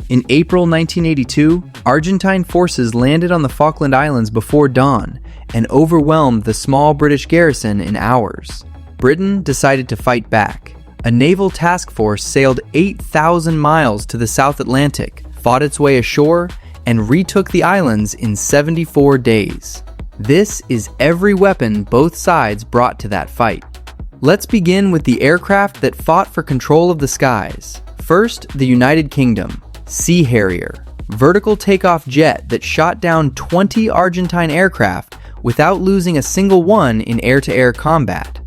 In April 1982, Argentine forces landed on the Falkland Islands before dawn and overwhelmed the small British garrison in hours. Britain decided to fight back. A naval task force sailed 8,000 miles to the South Atlantic, fought its way ashore, and retook the islands in 74 days. This is every weapon both sides brought to that fight. Let's begin with the aircraft that fought for control of the skies. First, the United Kingdom. Sea Harrier, vertical takeoff jet that shot down 20 Argentine aircraft without losing a single one in air-to-air combat.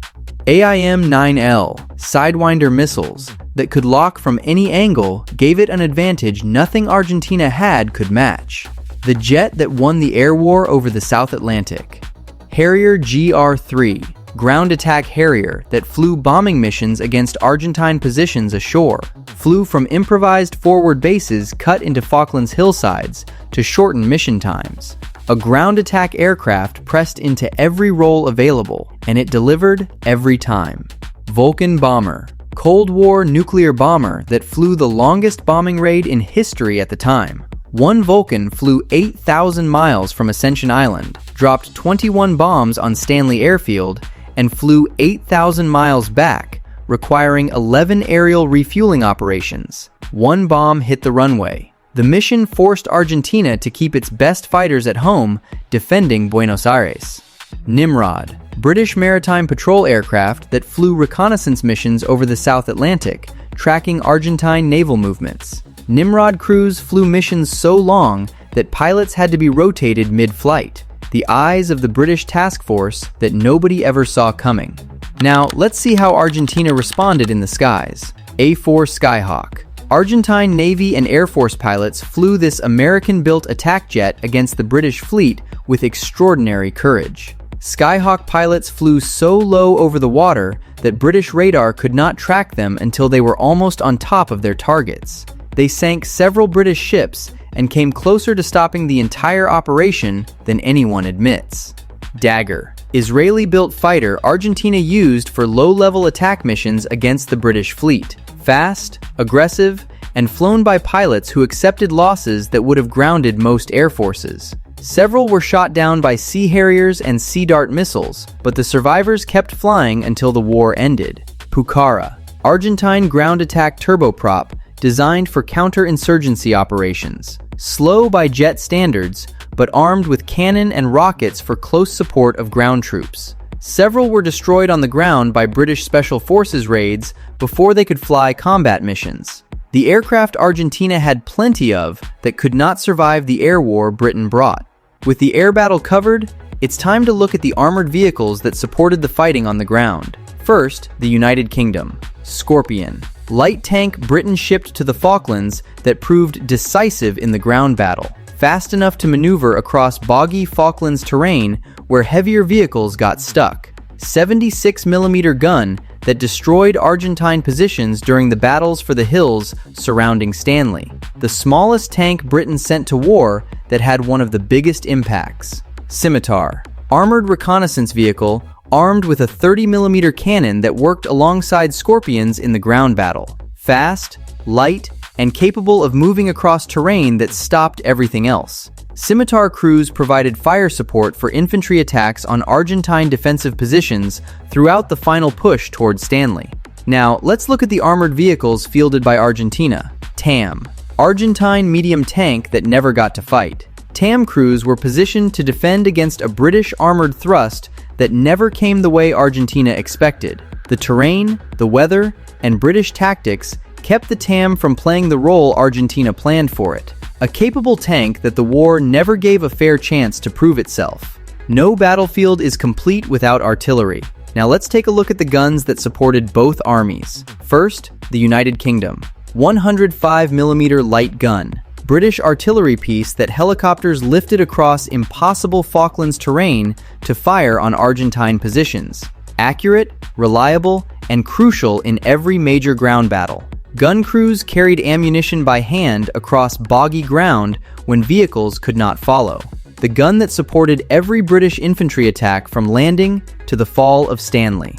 AIM-9L, Sidewinder missiles that could lock from any angle gave it an advantage nothing Argentina had could match. The jet that won the air war over the South Atlantic. Harrier GR-3, ground attack Harrier that flew bombing missions against Argentine positions ashore, flew from improvised forward bases cut into Falklands hillsides to shorten mission times. A ground attack aircraft pressed into every role available, and it delivered every time. Vulcan bomber, Cold War nuclear bomber that flew the longest bombing raid in history at the time. One Vulcan flew 8,000 miles from Ascension Island, dropped 21 bombs on Stanley Airfield, and flew 8,000 miles back, requiring 11 aerial refueling operations. One bomb hit the runway. The mission forced Argentina to keep its best fighters at home, defending Buenos Aires. Nimrod, British maritime patrol aircraft that flew reconnaissance missions over the South Atlantic, tracking Argentine naval movements. Nimrod crews flew missions so long that pilots had to be rotated mid-flight, the eyes of the British task force that nobody ever saw coming. Now, let's see how Argentina responded in the skies. A4 Skyhawk. Argentine Navy and Air Force pilots flew this American-built attack jet against the British fleet with extraordinary courage. Skyhawk pilots flew so low over the water that British radar could not track them until they were almost on top of their targets. They sank several British ships and came closer to stopping the entire operation than anyone admits. Dagger, Israeli-built fighter Argentina used for low-level attack missions against the British fleet. Fast, aggressive, and flown by pilots who accepted losses that would have grounded most air forces. Several were shot down by Sea Harriers and Sea Dart missiles, but the survivors kept flying until the war ended. Pucara, Argentine ground attack turboprop designed for counterinsurgency operations. Slow by jet standards, but armed with cannon and rockets for close support of ground troops. Several were destroyed on the ground by British Special Forces raids before they could fly combat missions. The aircraft Argentina had plenty of that could not survive the air war Britain brought. With the air battle covered, it's time to look at the armored vehicles that supported the fighting on the ground. First, the United Kingdom. Scorpion, light tank Britain shipped to the Falklands that proved decisive in the ground battle. Fast enough to maneuver across boggy Falklands terrain where heavier vehicles got stuck. 76mm gun that destroyed Argentine positions during the battles for the hills surrounding Stanley. The smallest tank Britain sent to war that had one of the biggest impacts. Scimitar, armored reconnaissance vehicle armed with a 30mm cannon that worked alongside Scorpions in the ground battle. Fast, light, and capable of moving across terrain that stopped everything else. Scimitar crews provided fire support for infantry attacks on Argentine defensive positions throughout the final push towards Stanley. Now, let's look at the armored vehicles fielded by Argentina. TAM, Argentine medium tank that never got to fight. TAM crews were positioned to defend against a British armored thrust that never came the way Argentina expected. The terrain, the weather, and British tactics kept the TAM from playing the role Argentina planned for it. A capable tank that the war never gave a fair chance to prove itself. No battlefield is complete without artillery. Now let's take a look at the guns that supported both armies. First, the United Kingdom. 105mm light gun. British artillery piece that helicopters lifted across impossible Falklands terrain to fire on Argentine positions. Accurate, reliable, and crucial in every major ground battle. Gun crews carried ammunition by hand across boggy ground when vehicles could not follow. The gun that supported every British infantry attack from landing to the fall of Stanley.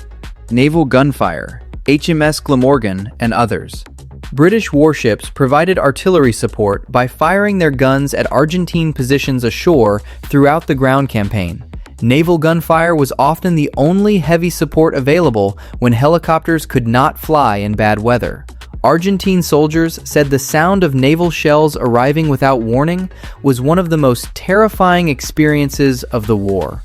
Naval gunfire, HMS Glamorgan and others. British warships provided artillery support by firing their guns at Argentine positions ashore throughout the ground campaign. Naval gunfire was often the only heavy support available when helicopters could not fly in bad weather. Argentine soldiers said the sound of naval shells arriving without warning was one of the most terrifying experiences of the war.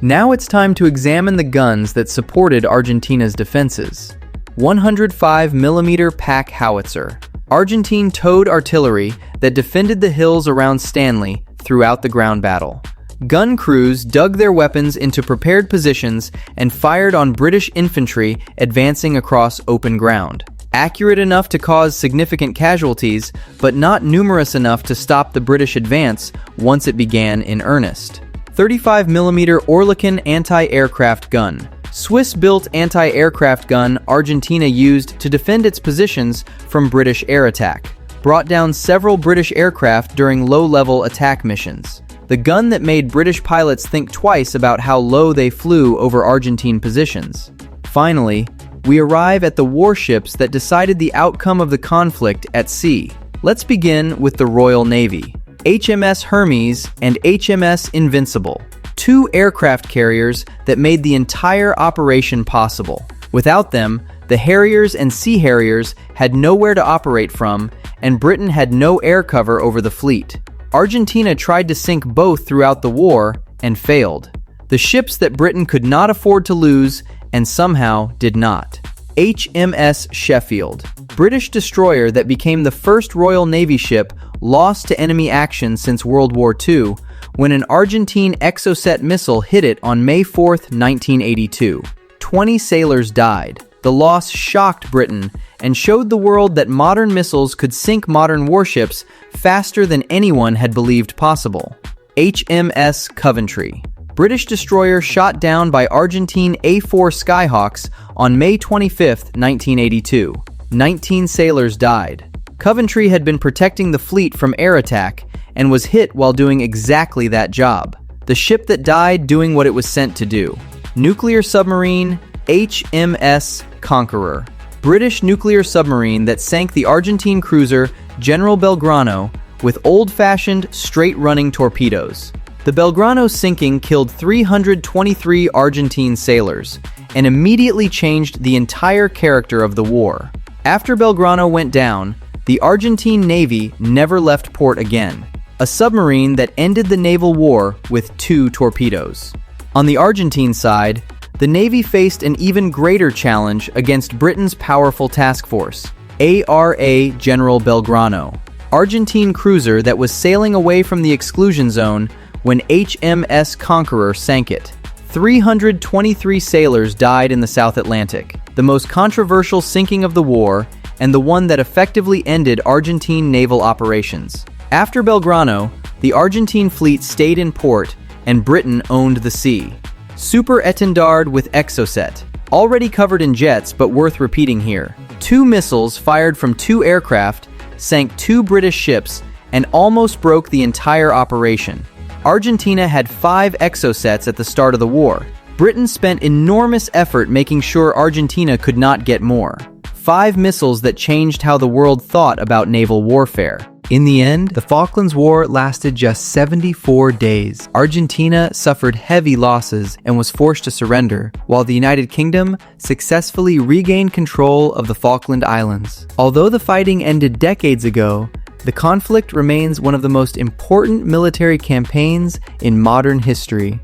Now it's time to examine the guns that supported Argentina's defenses. 105mm pack howitzer. Argentine towed artillery that defended the hills around Stanley throughout the ground battle. Gun crews dug their weapons into prepared positions and fired on British infantry advancing across open ground. Accurate enough to cause significant casualties, but not numerous enough to stop the British advance once it began in earnest. 35mm Oerlikon anti-aircraft gun. Swiss-built anti-aircraft gun Argentina used to defend its positions from British air attack. Brought down several British aircraft during low-level attack missions. The gun that made British pilots think twice about how low they flew over Argentine positions. Finally, we arrive at the warships that decided the outcome of the conflict at sea. Let's begin with the Royal Navy. HMS Hermes and HMS Invincible. Two aircraft carriers that made the entire operation possible. Without them, the Harriers and Sea Harriers had nowhere to operate from, and Britain had no air cover over the fleet. Argentina tried to sink both throughout the war and failed. The ships that Britain could not afford to lose and somehow did not. HMS Sheffield, British destroyer that became the first Royal Navy ship lost to enemy action since World War II when an Argentine Exocet missile hit it on May 4, 1982. 20 sailors died. The loss shocked Britain and showed the world that modern missiles could sink modern warships faster than anyone had believed possible. HMS Coventry, British destroyer shot down by Argentine A-4 Skyhawks on May 25, 1982. 19 sailors died. Coventry had been protecting the fleet from air attack and was hit while doing exactly that job. The ship that died doing what it was sent to do. Nuclear submarine HMS Conqueror, British nuclear submarine that sank the Argentine cruiser General Belgrano with old-fashioned, straight-running torpedoes. The Belgrano's sinking killed 323 Argentine sailors and immediately changed the entire character of the war. After Belgrano went down, the Argentine Navy never left port again, a submarine that ended the naval war with 2 torpedoes. On the Argentine side, the Navy faced an even greater challenge against Britain's powerful task force, ARA General Belgrano, Argentine cruiser that was sailing away from the exclusion zone when HMS Conqueror sank it. 323 sailors died in the South Atlantic, the most controversial sinking of the war and the one that effectively ended Argentine naval operations. After Belgrano, the Argentine fleet stayed in port and Britain owned the sea. Super Étendard with Exocet, already covered in jets but worth repeating here. 2 missiles fired from 2 aircraft sank 2 British ships and almost broke the entire operation. Argentina had 5 Exocets at the start of the war. Britain spent enormous effort making sure Argentina could not get more. 5 missiles that changed how the world thought about naval warfare. In the end, the Falklands War lasted just 74 days. Argentina suffered heavy losses and was forced to surrender, while the United Kingdom successfully regained control of the Falkland Islands. Although the fighting ended decades ago, the conflict remains one of the most important military campaigns in modern history.